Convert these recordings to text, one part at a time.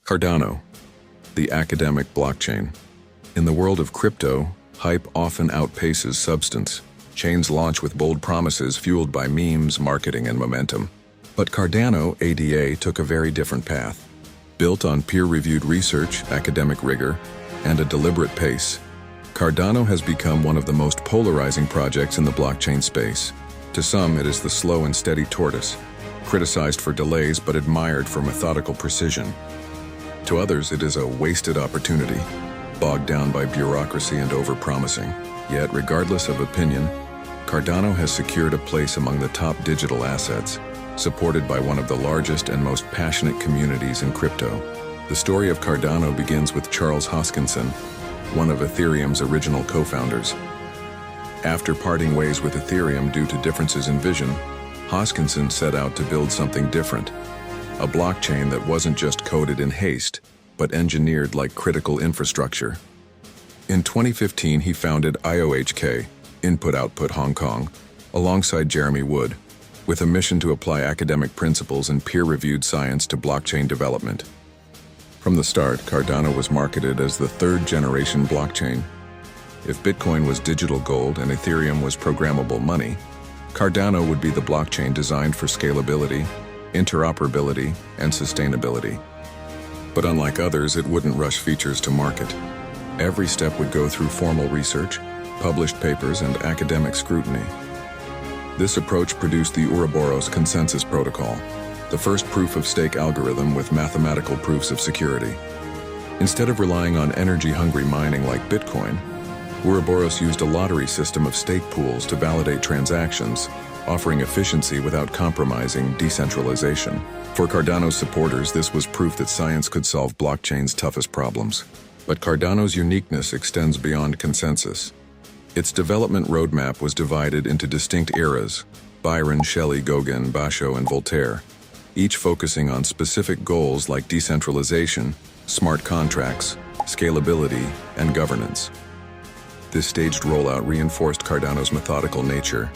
Cardano, the academic blockchain. In the world of crypto, hype often outpaces substance. Chains launch with bold promises fueled by memes, marketing, and momentum. But Cardano, ADA, took a very different path. Built on peer-reviewed research, academic rigor, and a deliberate pace, Cardano has become one of the most polarizing projects in the blockchain space. To some, it is the slow and steady tortoise, criticized for delays but admired for methodical precision. To others, it is a wasted opportunity, bogged down by bureaucracy and overpromising. Yet, regardless of opinion, Cardano has secured a place among the top digital assets, supported by one of the largest and most passionate communities in crypto. The story of Cardano begins with Charles Hoskinson, one of Ethereum's original co-founders. After parting ways with Ethereum due to differences in vision, Hoskinson set out to build something different, a blockchain that wasn't just coded in haste, but engineered like critical infrastructure. In 2015, he founded IOHK, Input-Output Hong Kong, alongside Jeremy Wood, with a mission to apply academic principles and peer-reviewed science to blockchain development. From the start, Cardano was marketed as the third-generation blockchain. If Bitcoin was digital gold and Ethereum was programmable money, Cardano would be the blockchain designed for scalability, interoperability, and sustainability. But unlike others, it wouldn't rush features to market. Every step would go through formal research, published papers, and academic scrutiny. This approach produced the Ouroboros consensus protocol, the first proof-of-stake algorithm with mathematical proofs of security. Instead of relying on energy-hungry mining like Bitcoin, Ouroboros used a lottery system of stake pools to validate transactions, offering efficiency without compromising decentralization. For Cardano's supporters, this was proof that science could solve blockchain's toughest problems. But Cardano's uniqueness extends beyond consensus. Its development roadmap was divided into distinct eras: Byron, Shelley, Gauguin, Basho, and Voltaire, each focusing on specific goals like decentralization, smart contracts, scalability, and governance. This staged rollout reinforced Cardano's methodical nature,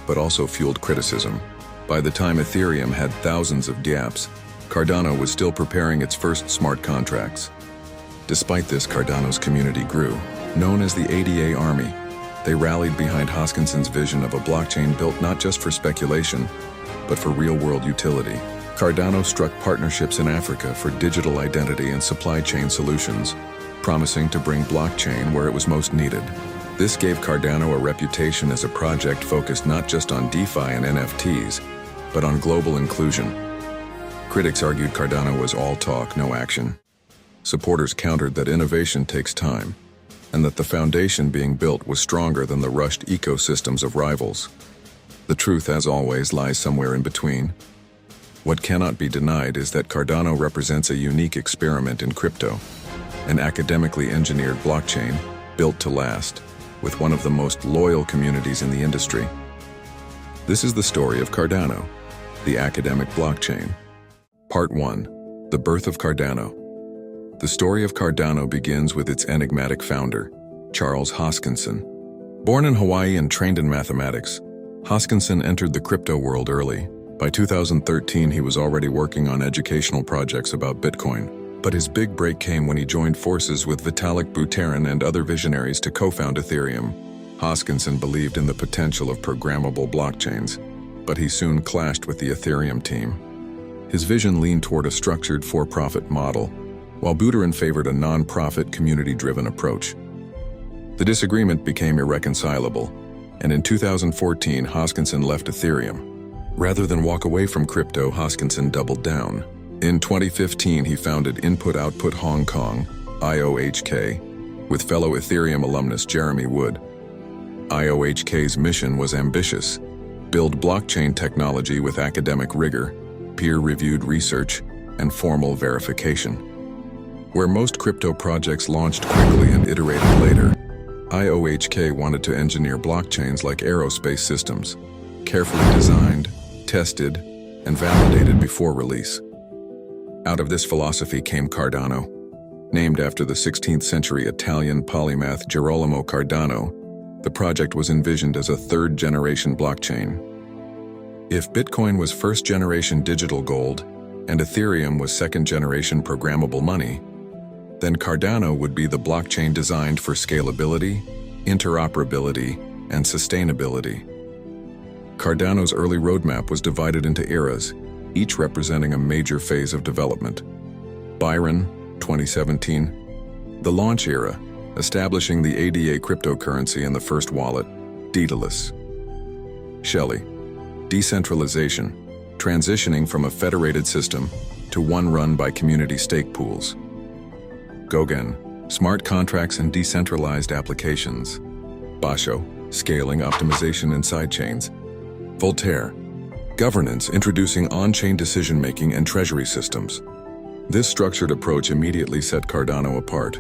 but also fueled criticism. By the time Ethereum had thousands of dApps, Cardano was still preparing its first smart contracts. Despite this, Cardano's community grew. Known as the ADA Army, they rallied behind Hoskinson's vision of a blockchain built not just for speculation, but for real-world utility. Cardano struck partnerships in Africa for digital identity and supply chain solutions, promising to bring blockchain where it was most needed. This gave Cardano a reputation as a project focused not just on DeFi and NFTs, but on global inclusion. Critics argued Cardano was all talk, no action. Supporters countered that innovation takes time, and that the foundation being built was stronger than the rushed ecosystems of rivals. The truth, as always, lies somewhere in between. What cannot be denied is that Cardano represents a unique experiment in crypto, an academically engineered blockchain built to last, with one of the most loyal communities in the industry. This is the story of Cardano, the academic blockchain. Part 1. The birth of Cardano. The story of Cardano begins with its enigmatic founder, Charles Hoskinson. Born in Hawaii and trained in mathematics, Hoskinson entered the crypto world early. By 2013, he was already working on educational projects about Bitcoin. But his big break came when he joined forces with Vitalik Buterin and other visionaries to co-found Ethereum. Hoskinson believed in the potential of programmable blockchains, but he soon clashed with the Ethereum team. His vision leaned toward a structured for-profit model, while Buterin favored a non-profit, community-driven approach. The disagreement became irreconcilable, and in 2014, Hoskinson left Ethereum. Rather than walk away from crypto, Hoskinson doubled down. In 2015, he founded Input-Output Hong Kong, IOHK, with fellow Ethereum alumnus Jeremy Wood. IOHK's mission was ambitious: build blockchain technology with academic rigor, peer-reviewed research, and formal verification. Where most crypto projects launched quickly and iterated later, IOHK wanted to engineer blockchains like aerospace systems, carefully designed, tested, and validated before release. Out of this philosophy came Cardano. Named after the 16th century Italian polymath Girolamo Cardano, the project was envisioned as a third-generation blockchain. If Bitcoin was first-generation digital gold, and Ethereum was second-generation programmable money, then Cardano would be the blockchain designed for scalability, interoperability, and sustainability. Cardano's early roadmap was divided into eras, each representing a major phase of development. Byron, 2017. The launch era, establishing the ADA cryptocurrency and the first wallet, Daedalus. Shelley, decentralization, transitioning from a federated system to one run by community stake pools. Gauguin, smart contracts and decentralized applications. Basho, scaling optimization and sidechains. Voltaire, governance introducing on-chain decision-making and treasury systems. This structured approach immediately set Cardano apart.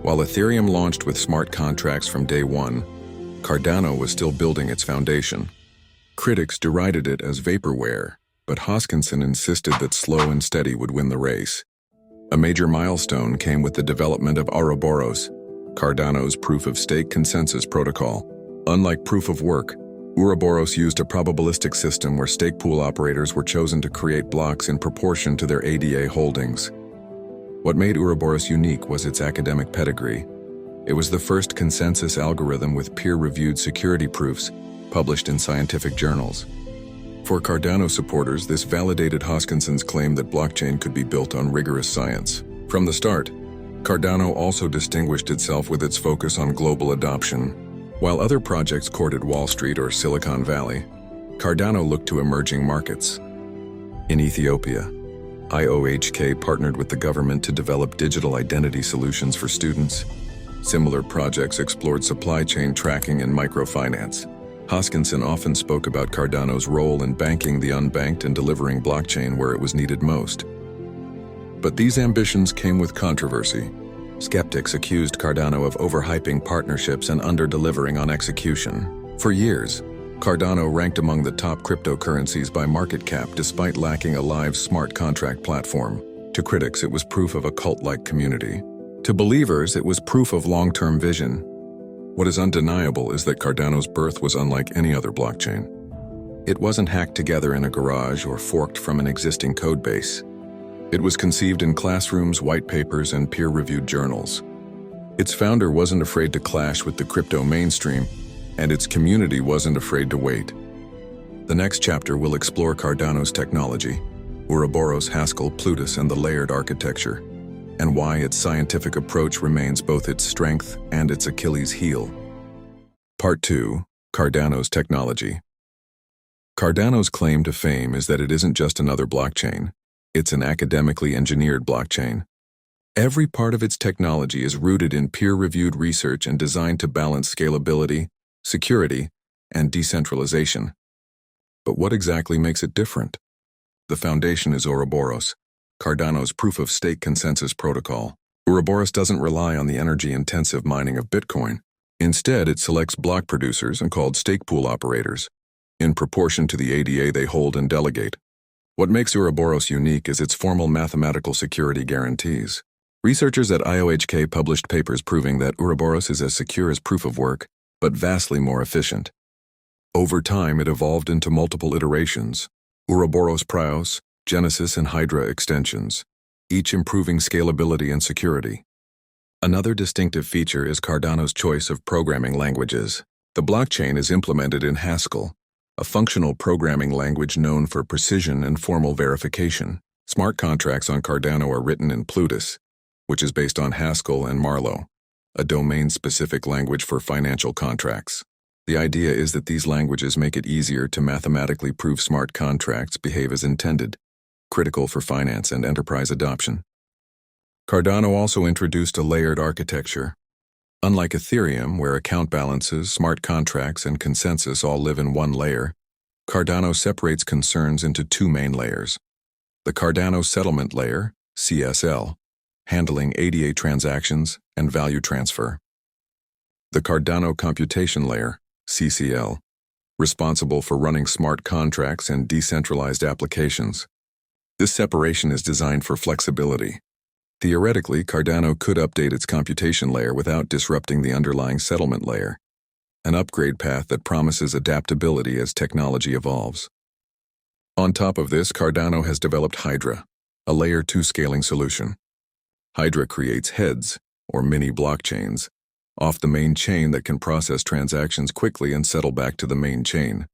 While Ethereum launched with smart contracts from day one, Cardano was still building its foundation. Critics derided it as vaporware, but Hoskinson insisted that slow and steady would win the race. A major milestone came with the development of Ouroboros, Cardano's proof-of-stake consensus protocol. Unlike proof-of-work, Ouroboros used a probabilistic system where stake pool operators were chosen to create blocks in proportion to their ADA holdings. What made Ouroboros unique was its academic pedigree. It was the first consensus algorithm with peer-reviewed security proofs published in scientific journals. For Cardano supporters, this validated Hoskinson's claim that blockchain could be built on rigorous science. From the start, Cardano also distinguished itself with its focus on global adoption. While other projects courted Wall Street or Silicon Valley, Cardano looked to emerging markets. In Ethiopia, IOHK partnered with the government to develop digital identity solutions for students. Similar projects explored supply chain tracking and microfinance. Hoskinson often spoke about Cardano's role in banking the unbanked and delivering blockchain where it was needed most. But these ambitions came with controversy. Skeptics accused Cardano of overhyping partnerships and under-delivering on execution. For years, Cardano ranked among the top cryptocurrencies by market cap despite lacking a live smart contract platform. To critics, it was proof of a cult-like community. To believers, it was proof of long-term vision. What is undeniable is that Cardano's birth was unlike any other blockchain. It wasn't hacked together in a garage or forked from an existing codebase. It was conceived in classrooms, white papers, and peer-reviewed journals. Its founder wasn't afraid to clash with the crypto mainstream, and its community wasn't afraid to wait. The next chapter will explore Cardano's technology, Ouroboros, Haskell, Plutus, and the layered architecture, and why its scientific approach remains both its strength and its Achilles heel. Part 2. Cardano's technology. Cardano's claim to fame is that it isn't just another blockchain, it's an academically engineered blockchain. Every part of its technology is rooted in peer-reviewed research and designed to balance scalability, security, and decentralization. But what exactly makes it different? The foundation is Ouroboros, Cardano's proof-of-stake consensus protocol. Ouroboros doesn't rely on the energy-intensive mining of Bitcoin. Instead, it selects block producers and called stake pool operators, in proportion to the ADA they hold and delegate. What makes Ouroboros unique is its formal mathematical security guarantees. Researchers at IOHK published papers proving that Ouroboros is as secure as proof-of-work, but vastly more efficient. Over time, it evolved into multiple iterations: Ouroboros Prios, Genesis, and Hydra extensions, each improving scalability and security. Another distinctive feature is Cardano's choice of programming languages. The blockchain is implemented in Haskell, a functional programming language known for precision and formal verification. Smart contracts on Cardano are written in Plutus, which is based on Haskell and Marlowe, a domain-specific language for financial contracts. The idea is that these languages make it easier to mathematically prove smart contracts behave as intended, critical for finance and enterprise adoption. Cardano also introduced a layered architecture. Unlike Ethereum, where account balances, smart contracts, and consensus all live in one layer, Cardano separates concerns into two main layers. The Cardano settlement layer, CSL, handling ADA transactions and value transfer. The Cardano computation layer, CCL, responsible for running smart contracts and decentralized applications. This separation is designed for flexibility. Theoretically, Cardano could update its computation layer without disrupting the underlying settlement layer, an upgrade path that promises adaptability as technology evolves. On top of this, Cardano has developed Hydra, a Layer 2 scaling solution. Hydra creates heads, or mini blockchains, off the main chain that can process transactions quickly and settle back to the main chain.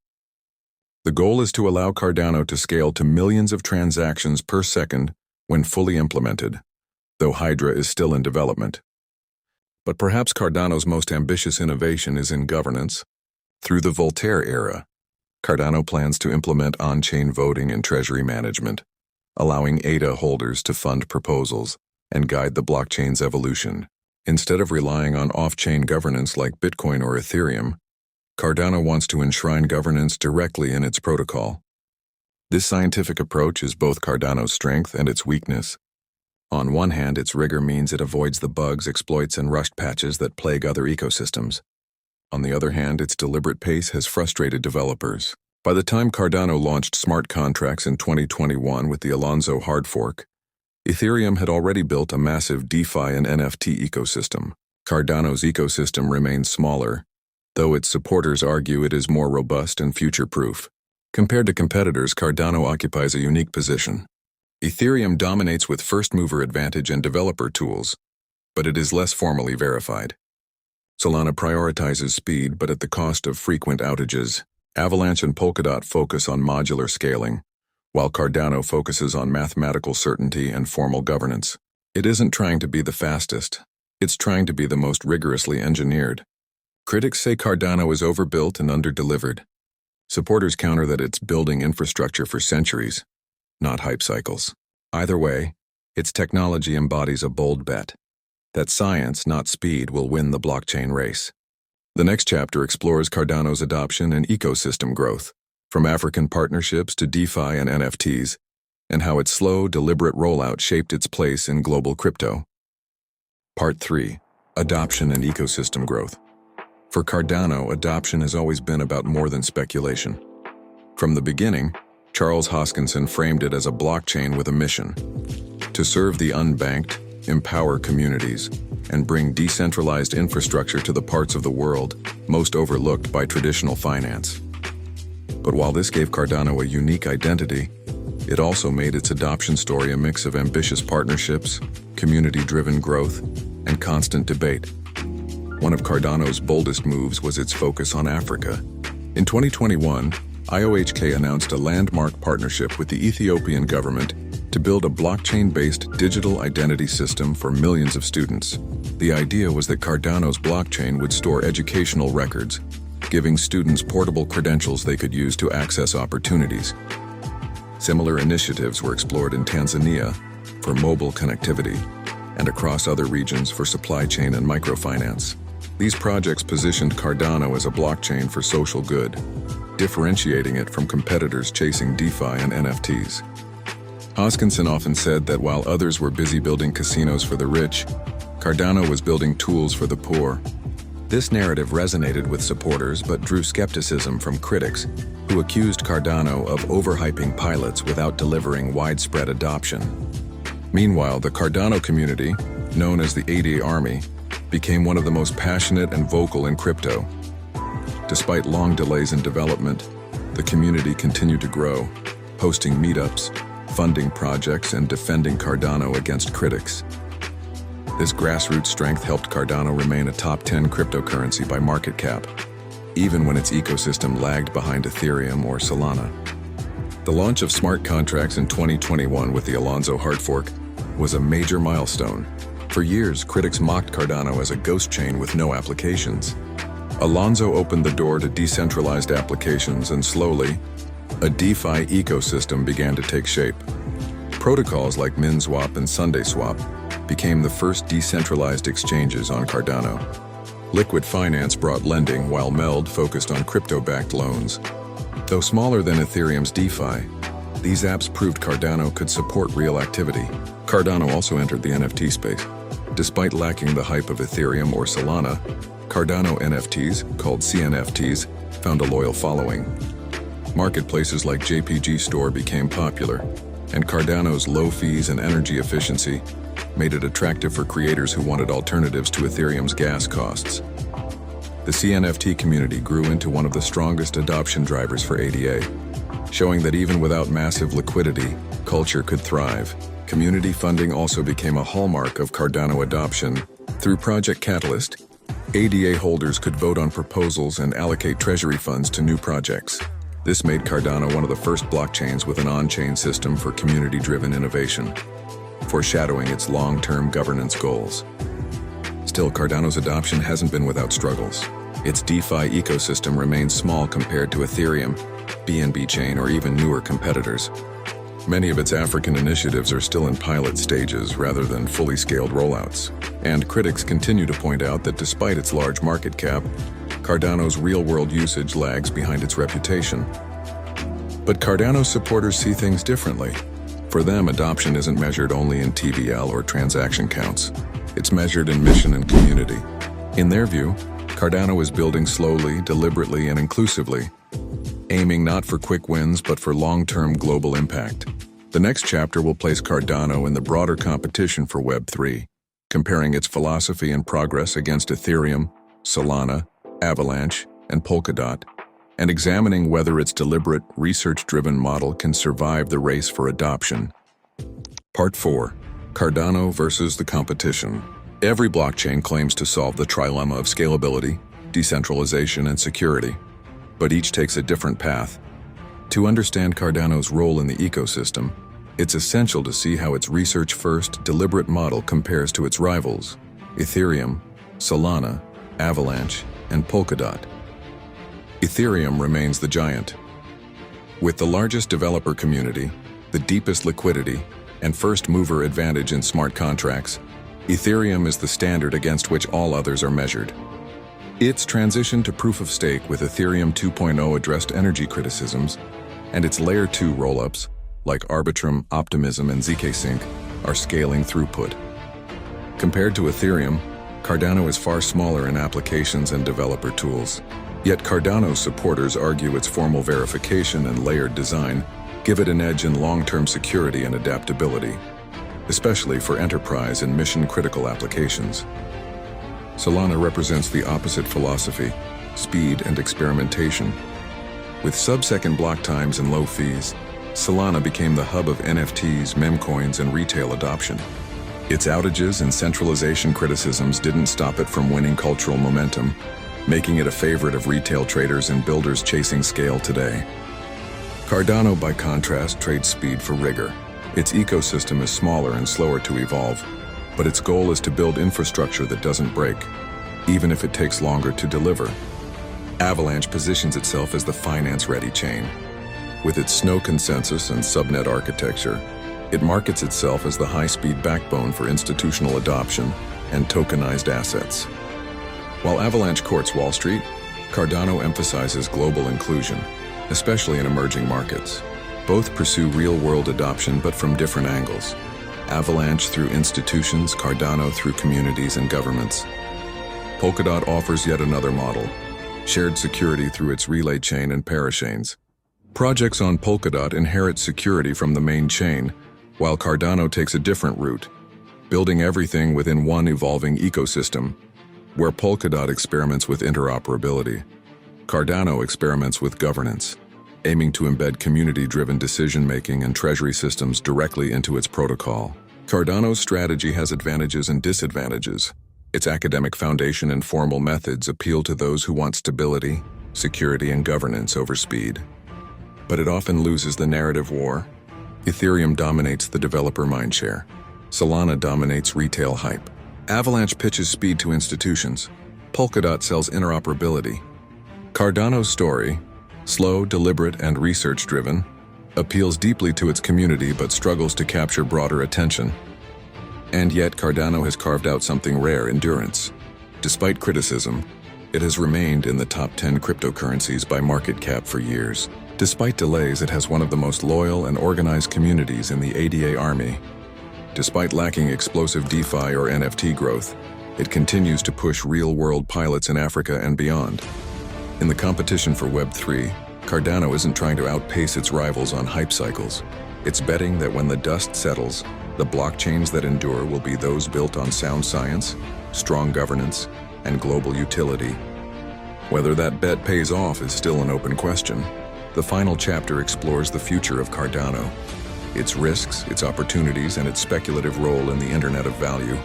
The goal is to allow Cardano to scale to millions of transactions per second when fully implemented, though Hydra is still in development. But perhaps Cardano's most ambitious innovation is in governance. Through the Voltaire era, Cardano plans to implement on-chain voting and treasury management, allowing ADA holders to fund proposals and guide the blockchain's evolution. Instead of relying on off-chain governance like Bitcoin or Ethereum, Cardano wants to enshrine governance directly in its protocol. This scientific approach is both Cardano's strength and its weakness. On one hand, its rigor means it avoids the bugs, exploits, and rushed patches that plague other ecosystems. On the other hand, its deliberate pace has frustrated developers. By the time Cardano launched smart contracts in 2021 with the Alonzo hard fork, Ethereum had already built a massive DeFi and NFT ecosystem. Cardano's ecosystem remains smaller, though its supporters argue it is more robust and future-proof. Compared to competitors, Cardano occupies a unique position. Ethereum dominates with first-mover advantage and developer tools, but it is less formally verified. Solana prioritizes speed, but at the cost of frequent outages. Avalanche and Polkadot focus on modular scaling, while Cardano focuses on mathematical certainty and formal governance. It isn't trying to be the fastest, it's trying to be the most rigorously engineered. Critics say Cardano is overbuilt and underdelivered. Supporters counter that it's building infrastructure for centuries, not hype cycles. Either way, its technology embodies a bold bet that science, not speed, will win the blockchain race. The next chapter explores Cardano's adoption and ecosystem growth, from African partnerships to DeFi and NFTs, and how its slow, deliberate rollout shaped its place in global crypto. Part 3. Adoption and ecosystem growth. For Cardano, adoption has always been about more than speculation. From the beginning, Charles Hoskinson framed it as a blockchain with a mission: to serve the unbanked, empower communities, and bring decentralized infrastructure to the parts of the world most overlooked by traditional finance. But while this gave Cardano a unique identity, it also made its adoption story a mix of ambitious partnerships, community-driven growth, and constant debate. One of Cardano's boldest moves was its focus on Africa. In 2021, IOHK announced a landmark partnership with the Ethiopian government to build a blockchain-based digital identity system for millions of students. The idea was that Cardano's blockchain would store educational records, giving students portable credentials they could use to access opportunities. Similar initiatives were explored in Tanzania for mobile connectivity and across other regions for supply chain and microfinance. These projects positioned Cardano as a blockchain for social good, differentiating it from competitors chasing DeFi and NFTs. Hoskinson often said that while others were busy building casinos for the rich, Cardano was building tools for the poor. This narrative resonated with supporters but drew skepticism from critics, who accused Cardano of overhyping pilots without delivering widespread adoption. Meanwhile, the Cardano community, known as the ADA Army, became one of the most passionate and vocal in crypto. Despite long delays in development, the community continued to grow, hosting meetups, funding projects, and defending Cardano against critics. This grassroots strength helped Cardano remain a top 10 cryptocurrency by market cap, even when its ecosystem lagged behind Ethereum or Solana. The launch of smart contracts in 2021 with the Alonzo hard fork was a major milestone. For years, critics mocked Cardano as a ghost chain with no applications. Alonzo opened the door to decentralized applications, and slowly, a DeFi ecosystem began to take shape. Protocols like MinSwap and SundaySwap became the first decentralized exchanges on Cardano. Liquid Finance brought lending, while Meld focused on crypto-backed loans. Though smaller than Ethereum's DeFi, these apps proved Cardano could support real activity. Cardano also entered the NFT space. Despite lacking the hype of Ethereum or Solana, Cardano NFTs, called CNFTs, found a loyal following. Marketplaces like JPG Store became popular, and Cardano's low fees and energy efficiency made it attractive for creators who wanted alternatives to Ethereum's gas costs. The CNFT community grew into one of the strongest adoption drivers for ADA, showing that even without massive liquidity, culture could thrive. Community funding also became a hallmark of Cardano adoption. Through Project Catalyst, ADA holders could vote on proposals and allocate treasury funds to new projects. This made Cardano one of the first blockchains with an on-chain system for community-driven innovation, foreshadowing its long-term governance goals. Still, Cardano's adoption hasn't been without struggles. Its DeFi ecosystem remains small compared to Ethereum, BNB Chain, or even newer competitors. Many of its African initiatives are still in pilot stages rather than fully scaled rollouts. And critics continue to point out that despite its large market cap, Cardano's real-world usage lags behind its reputation. But Cardano supporters see things differently. For them, adoption isn't measured only in TVL or transaction counts. It's measured in mission and community. In their view, Cardano is building slowly, deliberately, and inclusively, aiming not for quick wins but for long-term global impact. The next chapter will place Cardano in the broader competition for Web3, comparing its philosophy and progress against Ethereum, Solana, Avalanche, and Polkadot, and examining whether its deliberate, research-driven model can survive the race for adoption. Part 4. Cardano versus the competition. Every blockchain claims to solve the trilemma of scalability, decentralization, and security, but each takes a different path. To understand Cardano's role in the ecosystem, it's essential to see how its research-first, deliberate model compares to its rivals, Ethereum, Solana, Avalanche, and Polkadot. Ethereum remains the giant. With the largest developer community, the deepest liquidity, and first-mover advantage in smart contracts, Ethereum is the standard against which all others are measured. Its transition to proof-of-stake with Ethereum 2.0 addressed energy criticisms, and its Layer 2 rollups, like Arbitrum, Optimism, and zkSync, are scaling throughput. Compared to Ethereum, Cardano is far smaller in applications and developer tools. Yet Cardano's supporters argue its formal verification and layered design give it an edge in long-term security and adaptability, especially for enterprise and mission-critical applications. Solana represents the opposite philosophy, speed and experimentation. With sub-second block times and low fees, Solana became the hub of NFTs, memcoins, and retail adoption. Its outages and centralization criticisms didn't stop it from winning cultural momentum, making it a favorite of retail traders and builders chasing scale today. Cardano, by contrast, trades speed for rigor. Its ecosystem is smaller and slower to evolve, but its goal is to build infrastructure that doesn't break, even if it takes longer to deliver. Avalanche positions itself as the finance-ready chain. With its Snow consensus and subnet architecture, it markets itself as the high-speed backbone for institutional adoption and tokenized assets. While Avalanche courts Wall Street, Cardano emphasizes global inclusion, especially in emerging markets. Both pursue real-world adoption but from different angles. Avalanche through institutions, Cardano through communities and governments. Polkadot offers yet another model, shared security through its relay chain and parachains. Projects on Polkadot inherit security from the main chain, while Cardano takes a different route, building everything within one evolving ecosystem, where Polkadot experiments with interoperability. Cardano experiments with governance, aiming to embed community-driven decision-making and treasury systems directly into its protocol. Cardano's strategy has advantages and disadvantages. Its academic foundation and formal methods appeal to those who want stability, security, and governance over speed. But it often loses the narrative war. Ethereum dominates the developer mindshare. Solana dominates retail hype. Avalanche pitches speed to institutions. Polkadot sells interoperability. Cardano's story, slow, deliberate, and research-driven, appeals deeply to its community but struggles to capture broader attention. And yet, Cardano has carved out something rare: endurance. Despite criticism, it has remained in the top 10 cryptocurrencies by market cap for years. Despite delays, it has one of the most loyal and organized communities in the ADA army. Despite lacking explosive DeFi or NFT growth, it continues to push real-world pilots in Africa and beyond. In the competition for Web3, Cardano isn't trying to outpace its rivals on hype cycles. It's betting that when the dust settles, the blockchains that endure will be those built on sound science, strong governance, and global utility. Whether that bet pays off is still an open question. The final chapter explores the future of Cardano, its risks, its opportunities, and its speculative role in the Internet of Value.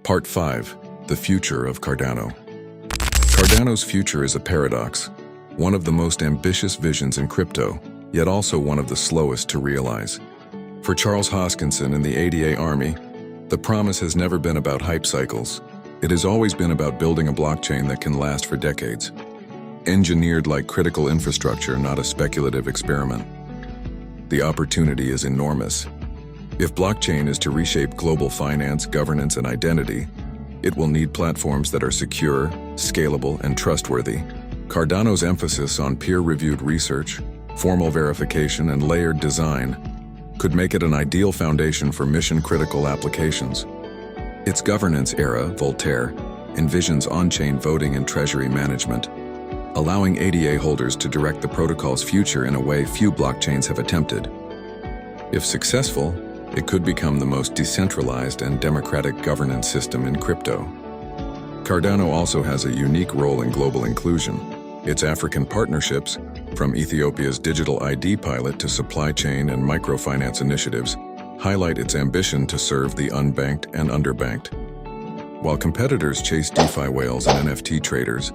Part 5. The Future of Cardano. Cardano's future is a paradox, one of the most ambitious visions in crypto, yet also one of the slowest to realize. For Charles Hoskinson and the ADA Army, the promise has never been about hype cycles. It has always been about building a blockchain that can last for decades. Engineered like critical infrastructure, not a speculative experiment. The opportunity is enormous. If blockchain is to reshape global finance, governance, and identity, it will need platforms that are secure, scalable, and trustworthy. Cardano's emphasis on peer-reviewed research, formal verification, and layered design could make it an ideal foundation for mission-critical applications. Its governance era, Voltaire, envisions on-chain voting and treasury management, allowing ADA holders to direct the protocol's future in a way few blockchains have attempted. If successful, it could become the most decentralized and democratic governance system in crypto. Cardano also has a unique role in global inclusion. Its African partnerships, from Ethiopia's digital ID pilot to supply chain and microfinance initiatives, highlight its ambition to serve the unbanked and underbanked. While competitors chase DeFi whales and NFT traders,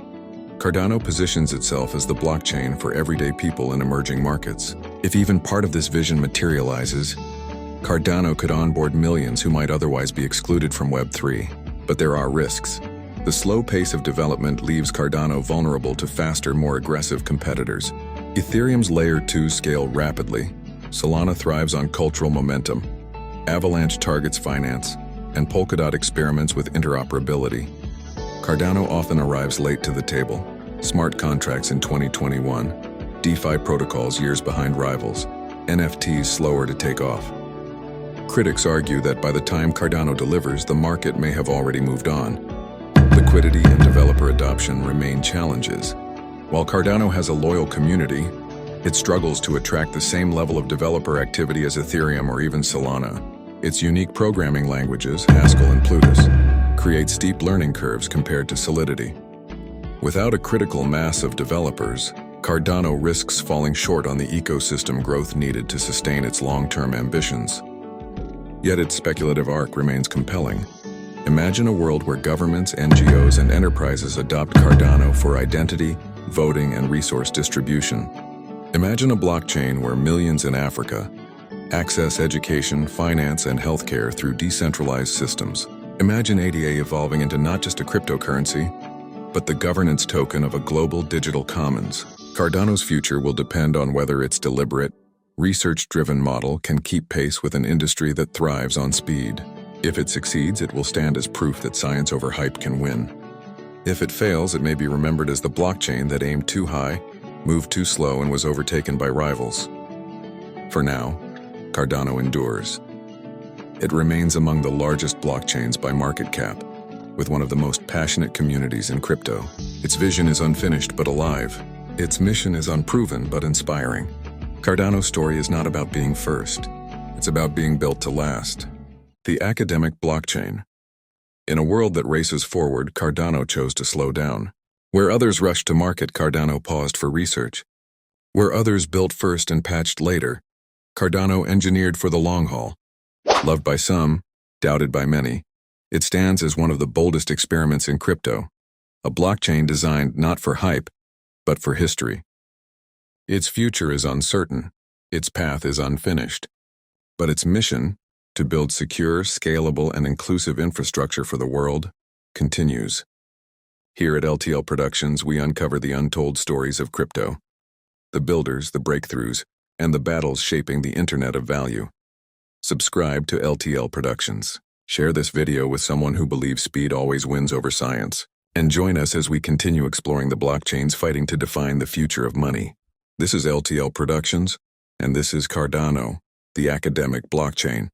Cardano positions itself as the blockchain for everyday people in emerging markets. If even part of this vision materializes, Cardano could onboard millions who might otherwise be excluded from Web3. But there are risks. The slow pace of development leaves Cardano vulnerable to faster, more aggressive competitors. Ethereum's Layer 2 scale rapidly. Solana thrives on cultural momentum. Avalanche targets finance, and Polkadot experiments with interoperability. Cardano often arrives late to the table. Smart contracts in 2021, DeFi protocols years behind rivals, NFTs slower to take off. Critics argue that by the time Cardano delivers, the market may have already moved on. Liquidity and developer adoption remain challenges. While Cardano has a loyal community, it struggles to attract the same level of developer activity as Ethereum or even Solana. Its unique programming languages, Haskell and Plutus, create steep learning curves compared to Solidity. Without a critical mass of developers, Cardano risks falling short on the ecosystem growth needed to sustain its long-term ambitions. Yet its speculative arc remains compelling. Imagine a world where governments, NGOs, and enterprises adopt Cardano for identity, voting, and resource distribution. Imagine a blockchain where millions in Africa access education, finance, and healthcare through decentralized systems. Imagine ADA evolving into not just a cryptocurrency, but the governance token of a global digital commons. Cardano's future will depend on whether its deliberate, research-driven model can keep pace with an industry that thrives on speed. If it succeeds, it will stand as proof that science over hype can win. If it fails, it may be remembered as the blockchain that aimed too high, moved too slow, and was overtaken by rivals. For now, Cardano endures. It remains among the largest blockchains by market cap, with one of the most passionate communities in crypto. Its vision is unfinished but alive. Its mission is unproven but inspiring. Cardano's story is not about being first. It's about being built to last. The academic blockchain. In a world that races forward, Cardano chose to slow down. Where others rushed to market, Cardano paused for research. Where others built first and patched later, Cardano engineered for the long haul. Loved by some, doubted by many, it stands as one of the boldest experiments in crypto, a blockchain designed not for hype, but for history. Its future is uncertain, its path is unfinished, but its mission, to build secure, scalable, and inclusive infrastructure for the world, continues. Here at LTL Productions, we uncover the untold stories of crypto, the builders, the breakthroughs, and the battles shaping the Internet of Value. Subscribe to LTL Productions. Share this video with someone who believes speed always wins over science. And join us as we continue exploring the blockchains fighting to define the future of money. This is LTL Productions, and this is Cardano, the academic blockchain.